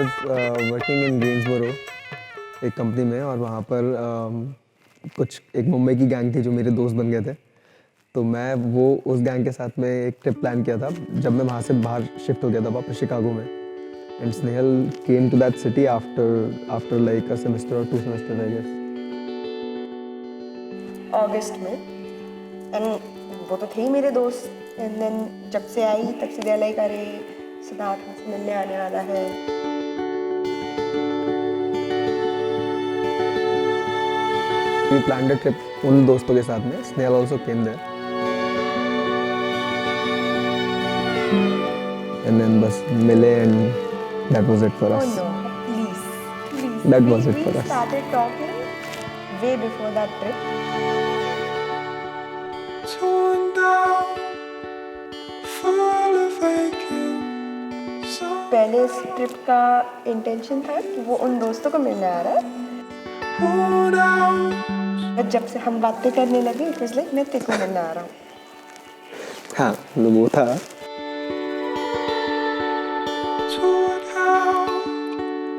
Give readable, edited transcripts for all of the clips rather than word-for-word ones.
Working in Greensboro एक company में, और वहाँ पर कुछ एक मुंबई की गैंग थी जो मेरे दोस्त बन गए थे। तो मैं वो उस गैंग के साथ में एक ट्रिप प्लान किया था जब मैं वहाँ से बाहर शिफ्ट हो गया था वापस शिकागो में। And Snehal came to that city after like a semester और 2 सेमेस्टर आई गेस। अगस्त में, एंड वो तो थे ही मेरे दोस्त। एंड देन जब से आई तब से दे लाइक अरे सिद्धार्थ मुझसे मिलने आने वाला है। We planned a trip उन दोस्तों के साथ में। Snehal also came there. And then बस मिले and that was it for us. Oh no, please. That was it for We us. started talking way before that trip. Torn down, full of aching. पहले इस trip का intention था कि वो उन दोस्तों को मिलने आ रहा है। Worn out. और जब से हम बातें करने लगे इट वाज लाइक मैं तेरे को मिलने आ रहा हूँ। हाँ, वो था। Torn out,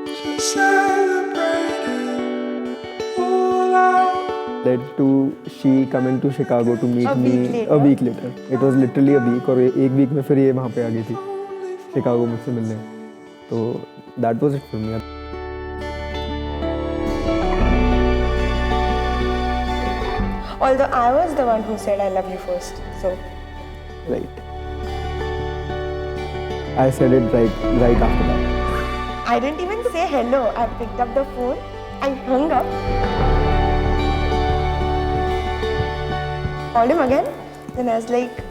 just celebrating. All out. Led to she coming to Chicago to meet A me week later. a week later. It was literally a week, और एक वीक में फिर ये वहाँ पे आ गई थी शिकागो मुझसे मिलने। तो that was it for me. Although I was the one who said I love you first, so Right. I said it right after that. I didn't even say hello. I picked up the phone, I hung up, called him again, then I was like,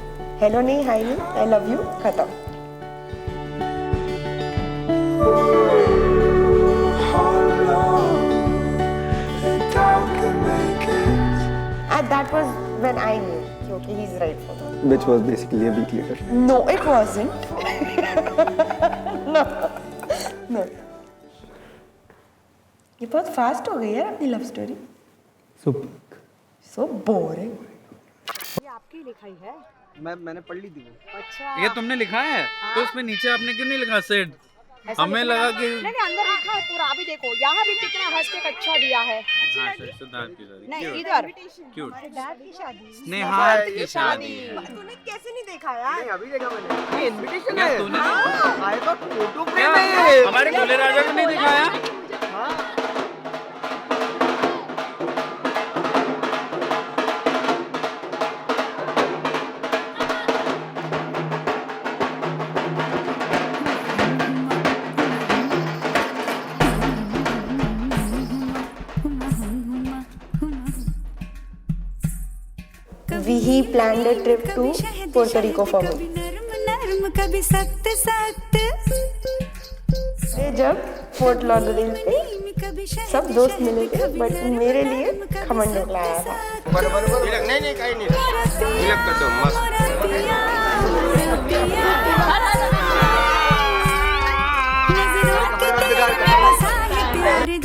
hello nahi, hi nahi, I love you, khatam. And that was when I knew, कि okay, he's right for me. Which was basically a week later. No, it wasn't. No, no. ये बहुत fast हो गई यार अपनी love story. So So boring. ये आपकी लिखाई है। मैंने पढ़ ली थी वो। अच्छा। ये तुमने लिखा है तो उसमें नीचे आपने क्यों नहीं लिखा सेड? हमें लगा कि नहीं अंदर लिखा है पूरा। अभी देखो यहाँ भी कितना हैशटैग अच्छा दिया है। हाँ, सिद्धार्थ की शादी नहीं इधर क्यूट डैड की शादी। स्नेहार्थ की शादी है। तूने कैसे नहीं देखा यार? नहीं अभी देखा मैंने। ये इनविटेशन क्या है। तूने आए तो फोटो क्या फ्रेम है। हमारे गोले राजा को नहीं दिखाया? We planned a trip to Puerto Rico for me. कभी सख्त सख्त ये जब फोर्ट लॉडरडेल पे सब दोस्त मिले थे, बट मेरे लिए खमन ढोकला आया था। नहीं कहीं नहीं। तिलक कर दो मस्त।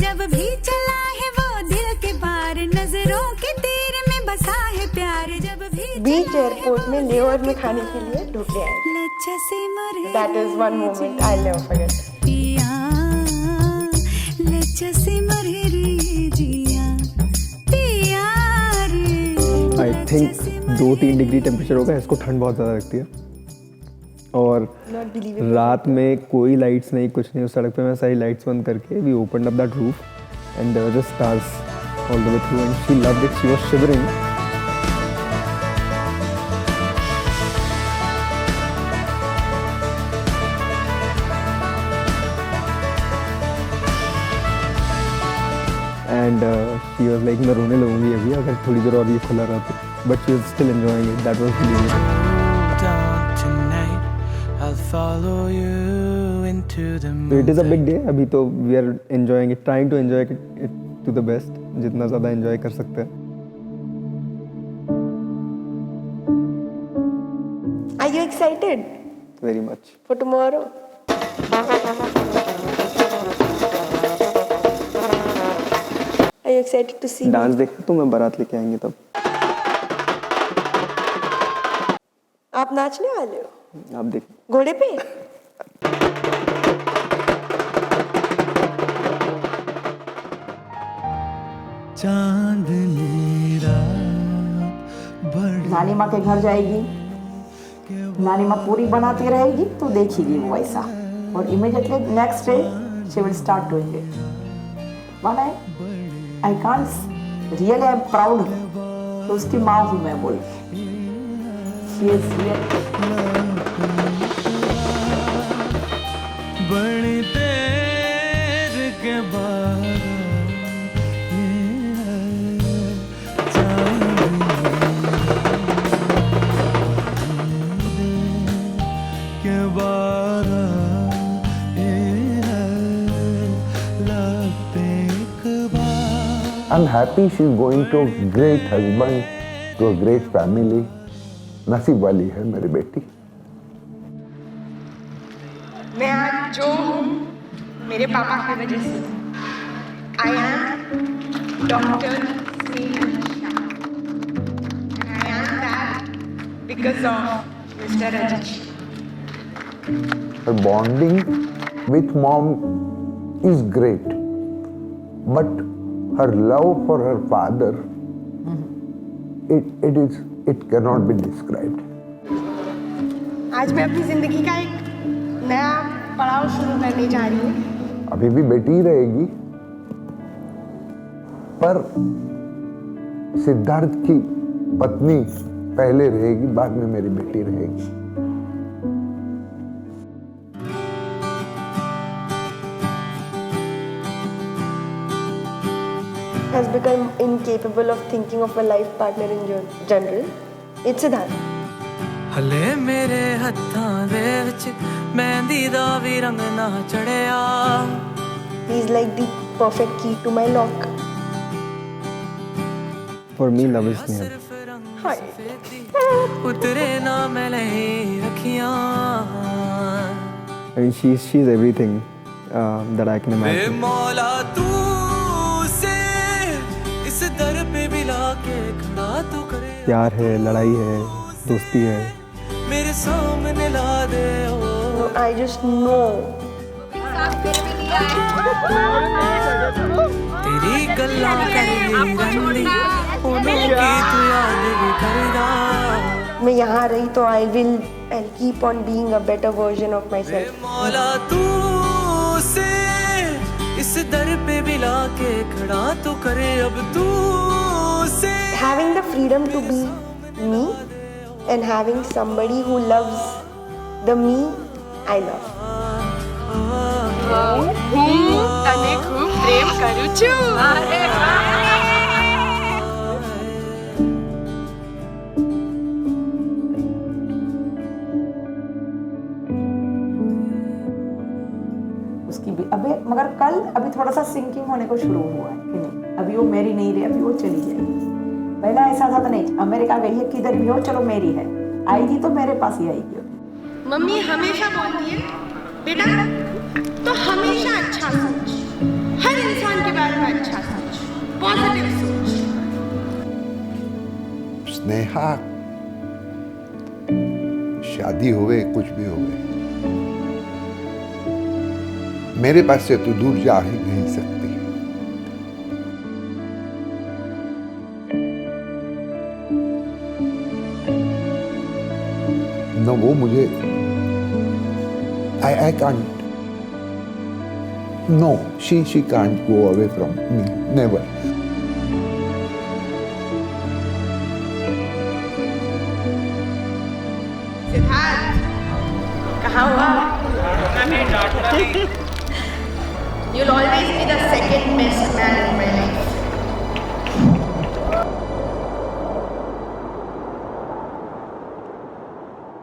जब भी चला है वो दिल के पार नजरों के तीर में बसा है प्यार जब भी बीच एयरपोर्ट में लेओवर में खाने के लिए ढोकले आए। लच्छा से मरे That is one moment I'll never forget. पिया लच्छा से मरे रे जिया पिया रे I think 2-3 डिग्री टेम्परेचर होगा, इसको ठंड बहुत ज़्यादा लगती है। और Not believable. रात में कोई लाइट्स नहीं, कुछ नहीं। उस सड़क पे मैं सारी लाइट्स बंद करके we opened up that roof and there were just stars all the way through and she loved it, she was shivering. And she was like मैं रोने लगूंगी अभी अगर थोड़ी देर और ये खुला रहा तो, but she was still enjoying it. That was believable. So it is a big day. अभी तो we are enjoying it, trying to enjoy it to the best, जितना ज़्यादा enjoy कर सकते हैं। Are you excited Very much. for tomorrow? Are you excited to see dance me? देखा तो मैं बारात लेके आएंगे तब। आप नाचने वाले हो आप देख। घोड़े पे? चांदनी रात बड़ी नानी माँ के घर जाएगी, नानी माँ पूरी बनाती रहेगी तो देखेगी वो वैसा, और immediately next day she will start doing it. One I can't really, I am proud तो उसकी माँ हूँ मैं बोल के। She is real. बड़ी देर के बाद के बाद I'm happy she's going to a great husband, to a great family. नसीब वाली है मेरी बेटी। मैं आज जो हूँ मेरे पापा की वजह से। I am doctor I am that because of mister Ajit. Her bonding with mom is great, but her love for her father, it cannot be described. आज मैं अपनी जिंदगी का एक नया पड़ाव शुरू करने जा रही हूँ। अभी भी बेटी रहेगी, पर सिद्धार्थ की पत्नी पहले रहेगी, बाद में मेरी बेटी रहेगी। Has become incapable of thinking of a life partner in general. It's Siddharth. ਹਲੇ ਮੇਰੇ ਹੱਥਾਂ ਦੇ ਵਿੱਚ ਮਹਿੰਦੀ ਦਾ ਵੀ ਰੰਗ ਨਾ ਚੜਿਆ। He's like the perfect key to my lock. For me, love is near. Hi. ਉਤਰੇ ਨਾ ਮੈਂ ਲਈ ਰੱਖੀਆਂ। I mean, she's everything that I can way imagine. ਮੌਲਾ ਤੂੰ से इस दर पे भी लाके खड़ा तू करे। प्यार है, लड़ाई है, दोस्ती है। मेरे सामने ला दे ओ। No, I just know. तेरी गल्ला करदी रंदी उन्हों की तू याद भी करदा। मैं यहाँ रही तो I'll keep on being a better version of myself. मौला तू से इस दर पे भी लाके खड़ा तो करे अब तू से। Having the freedom to be me and having somebody who loves the me I love. તને ખૂબ પ્રેમ કરું છું। उसकी भी अभी, मगर कल अभी थोड़ा सा सिंकिंग होने को शुरू हुआ है कि नहीं, अभी वो मेरी नहीं रही, अभी वो चली जाएगी। पहला ऐसा था तो नहीं, अमेरिका गई है, किधर भी हो चलो मेरी है, आएगी तो मेरे पास ही आएगी। मम्मी हमेशा बोलती है बेटा तो हमेशा अच्छा सोच, हर इंसान के बारे में अच्छा सोच, पॉजिटिव सोच। स्नेहा, शादी होवे कुछ भी होवे, मेरे पास से तू दूर जा ही नहीं सकती। न वो मुझे I can't. No, she can't go away from me. Never. Siddharth कहाँ हुआ? You'll always be the second best man in my life.